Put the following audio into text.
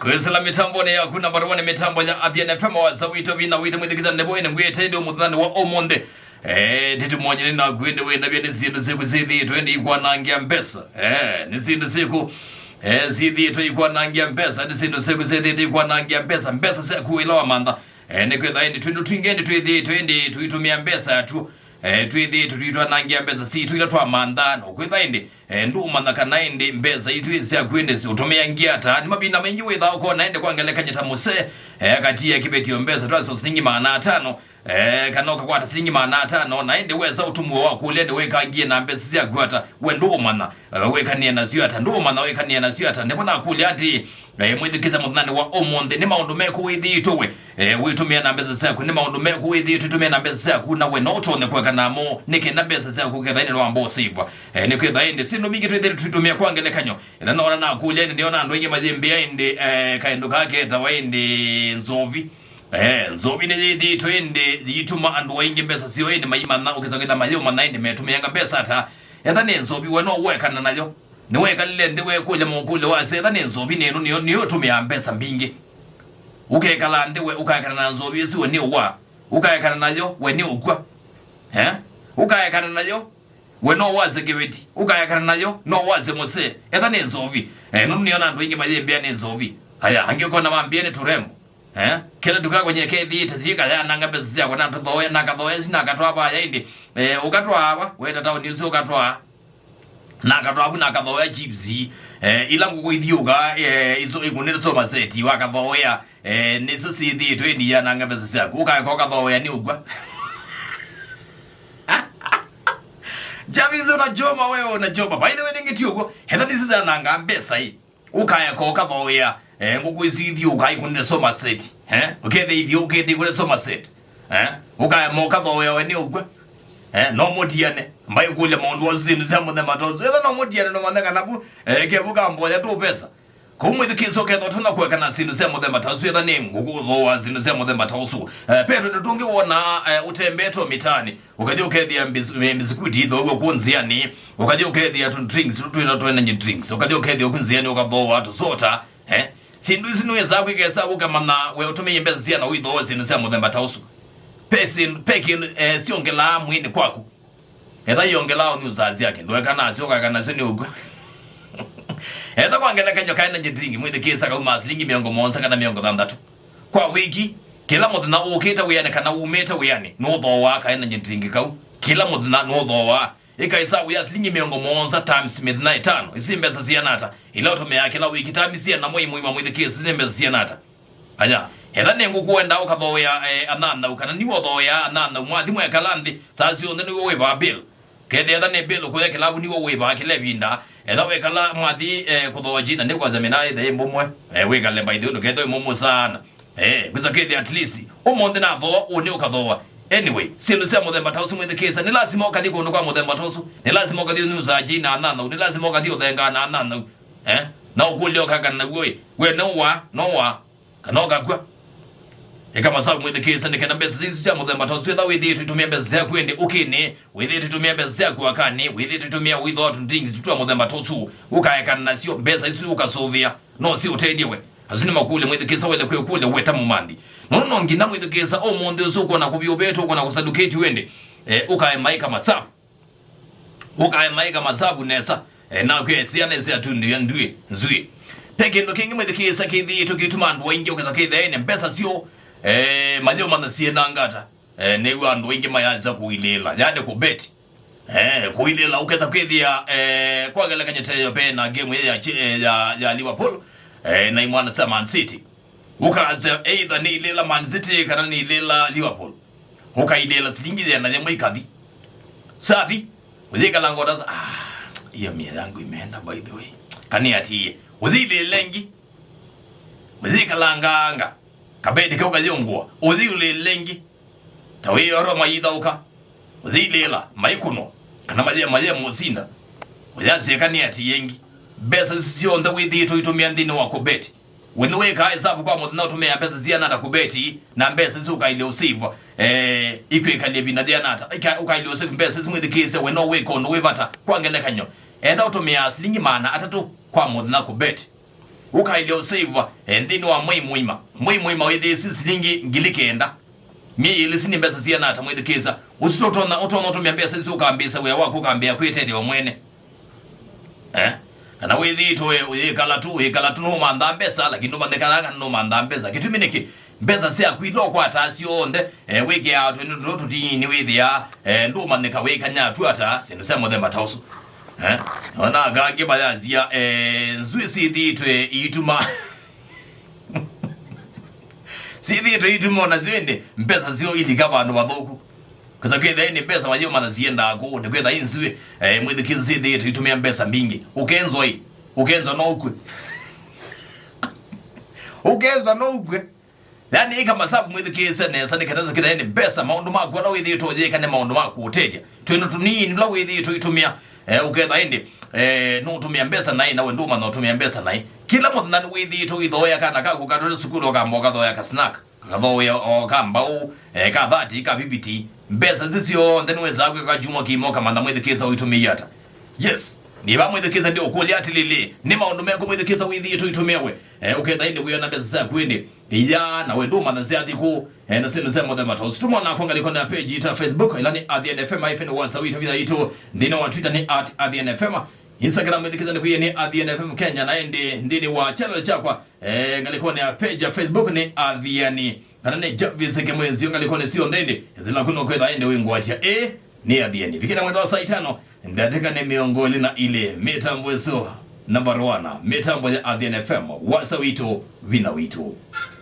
Kwesela mitambo ne yakuna barwane mitambo ya Athiani Fm wa zawito vina wito mwidhikiza nebo ene ngwete ndio mudhani wa omonde. Titu mwanyini na gwende wenda bia nizindu siku zidhi tuendi ikuwa nangia mbesa. Nizindu siku zidhi tu ikuwa nangia mbesa. Nizindu siku zidhi ikuwa nangia mbesa. Mbesa siku ilawa manda. Nikweza hindi tuendu tuingendi tuendi tuitumia mbesa tu. Tuithi tuitwa nangia mbesa si tuila twa manda no kwitha indi ndu manda kana indi mbesa itu isia kwende si utumia ngiata ni mabina mengi witha uko naende kwangeleka nyeta muse kati ya kibeti mbesa twa so singi maana 5 kanoka kwata singi maana 5 naende weza utumwa wako ulende weka ngie na mbesa sia kwata we ndu mana weka nie na siata ndu mana weka nie na siata ndibona akuli ati mwithikiza mudhani wa omonde ni maundu meku withi itowe witumia na mbesa sia ku ni maundu meku withi tutumia na mbesa sia ku na we no tone kweka namo nike na mbesa sia ku ketha ni no ambo siva ni kwetha indi sino mingi twithi tutumia kwangelekanyo ina naona na akuli ende ndiona andu ingi mazimbi indi kaendo kake tawa indi nzovi nzovi ni yithi twende yituma andu waingi mbesa sio indi mayimana ukizongeza mayo mana indi metumia mbesa ata yatha ni nzovi we no wekana nayo ni weka lile ndiwe kule mukule wase yatha ni nzovi nenu niyo tumia mbesa mbingi ukekala ndiwe ukayekana na nzovi siwe ni uwa ukayekana nayo we ni ugwa ukayekana nayo we no waze kibeti ukayekana nayo no waze mose yatha ni nzovi nunu niona andu ingi mayembea ni nzovi haya hangeko na mambieni turembo kila duka kwenye kethi tajika ya nanga mbesa sia kwana tuthoe nakathoe sina katwa ba yaindi ukatwa aba weta tawo niusi ukatwa nakatwa abu nakathoe chipsi ila ngukuithiuka izo ikunira so maseti wakathoe niso sithi twendi ya nanga mbesa sia ukayeko kathoe ni ugwa Javizo na joma wewe na joma by the way ningeti uko hetha disiza nanga mbesa hii ukayeko kathoe ngukwisithi ukaikunira so maseti ukethe ithi uketi kure so maseti ukaya moka thoya we ni ugwe no mutiane mbai kule maundu wazindu cia muthemba tosu etha no mutiane no mantheka naku kevuka mboya tu pesa kumwithi kiso ketho tuna kwekana sindu cia muthemba tosu etha ni ngukuthoa sindu cia muthemba tosu petro ndutungi wona utembeto mitani ukathi ukethia mbisikuti ithogo kunziani ukathi ukethia tu drinks tuina tuena nyi drinks ukathi ukethia kunziani ukathoa watu sota sindu isinu yeza kwikesa ukamana we utumie mbesa sia na uitho sindu cia muthemba tausu pekin siongela mwini kwaku etha yongela ni uzazi yake ndweka nacio kakana sio ni ugwa etha kwangela kanyo kaina njitringi mwithi kisa ka uma silingi 100 kana 600 kwa wiki kila muthina ukita wiyane kana umeta wiyane no thowa kaina njitringi kau kila muthina no thowa ikaisa uya silingi 100 times midna 5 isi mbesa sia nata ila utumia kila wiki times sia na muima mwithi kisa mbesa sia nata anya etha nengu kuenda ukathoya anana ukana niwo thoya anana mwathi mwe kalandi sasi onde niwo weba bill kethe etha ne bill kuya kilabu niwo weba kile binda etha wekala mwathi kuthoya jina ne kwaza mina ethe mbomwe wekale by the way kethe momo sana kwiza kethe at least omonde na tho oni ukathoya anyway sindu cia muthemba tausu mwithi kisa ni lazima ukathi kundu kwa muthemba tausu ni lazima ukathi nuza jina anana ni lazima ukathi uthenga na anana na ukulio kaka na we no wa kanoga kwa kama sababu mwithi kisa nikena mbesa hizi cia muthemba tausu etha withi tutumia mbesa cia kwende ukini withi tutumia mbesa cia kwakani withi tutumia witho tu things tutua muthemba tausu ukayekana nacio mbesa hizi ukasovia no si utediwe azini makule mwithi kisa wele kule weta mumandi no ngina mwithi kisa omonde usuko na kubiobeto uko na kusaduketi wende ukayemaika masabu nesa na kwesia nesa tundi ndue nzui peke ndo kingi mwithi kisa kithi tukituma ndu wengi ukeza kithi ene mbesa sio majo mana siena ngata ne wandu wengi mayaza kuilela yade kubeti kuilela ukeza kwithia kwagala kanyete pe na game ya Liverpool na imwana sa Man City ukaza either ni ilela Man City kana ni ilela Liverpool ukailela silingi ya na nyama ikadi sabi uzika lango daza hiyo mia yangu imeenda by the way kani ati uzile lengi uzika langanga kabedi kauka yongwa uzile lengi tawi yoro maida uka uzilela maikuno kana maje musinda uyazi kani ati yengi besa sio nda withi tuitumia ndini wako beti wenwe ka hesabu kwa muthina utumia besa zia nata kubeti na besa zuka ile usiva ikwe kale bina dia nata ukaile usiva besa zimwe dikise weno we kono we bata kwangele kanyo etha utumia silingi mana atatu kwa muthina kubeti ukaile usave ndini wa mwima withe silingi ngilikenda mi ilisini mbesa sia nata mwithe kisa usitotona utonotumia mbesa isu ukambisa wea wako ukambia kwitende wa mwene kana withi to ikala tu no manda mbesa lakini no mandekana no manda mbesa kitu miniki mbesa sia kwito kwa tasio onde wiki ya ndo tutini withi ya ndo mandeka wika nya tu ata sinu sema the matausu ona gage bayazia nzwisi thitwe ituma sithi to ituma na zwende mbesa sio indika bantu bathuku kaza kwetha ni mbesa mayo manazienda ko ne kwetha inzwe mwithikizi sithi to itumia mbesa mingi ukenzo no ukwe ukenzo no ukwe yani kama sababu mwithikizi nesa ne kanazo kitha ni mbesa maundu makwa na withi to je kana maundu makwa uteja twino tunini la withi to itumia uketha indi no tumia mbesa nai na wenduma no tumia mbesa nai kila muthu nani withi to ithoya kana ka kukadole sukuru ka mboga thoya ka snack ka thoya o ka mbau ka thati ka bibiti mbesa zisio then weza kwa juma kimoka manda mwithikiza uitumia ata yes ni ba mwithikiza ndio ukuli atilili ni maundu meko mwithikiza withi to itumiawe uketha indi kuyona mbesa za kwende ya na wenduma na ziathi ku na sinu sema the matters tumona kuangalia kona page ita Facebook ilani Athiani Fm ifeni WhatsApp ita ito ndino wa Twitter ni @Athiani Fm Instagram mwithikiza ni kuye ni Athiani Fm Kenya na ndini wa channel chakwa ngaliko ni page ya Facebook ni Athiani kana ne javise mwezi ngaliko ni sio ndende zila kuno kwetha ende wingu atia ni Athiani vikina mwendo wa saa 5 ndatika ni miongoni na ile mitambo so number 1 mitambo ya Athiani Fm WhatsApp ito vina wito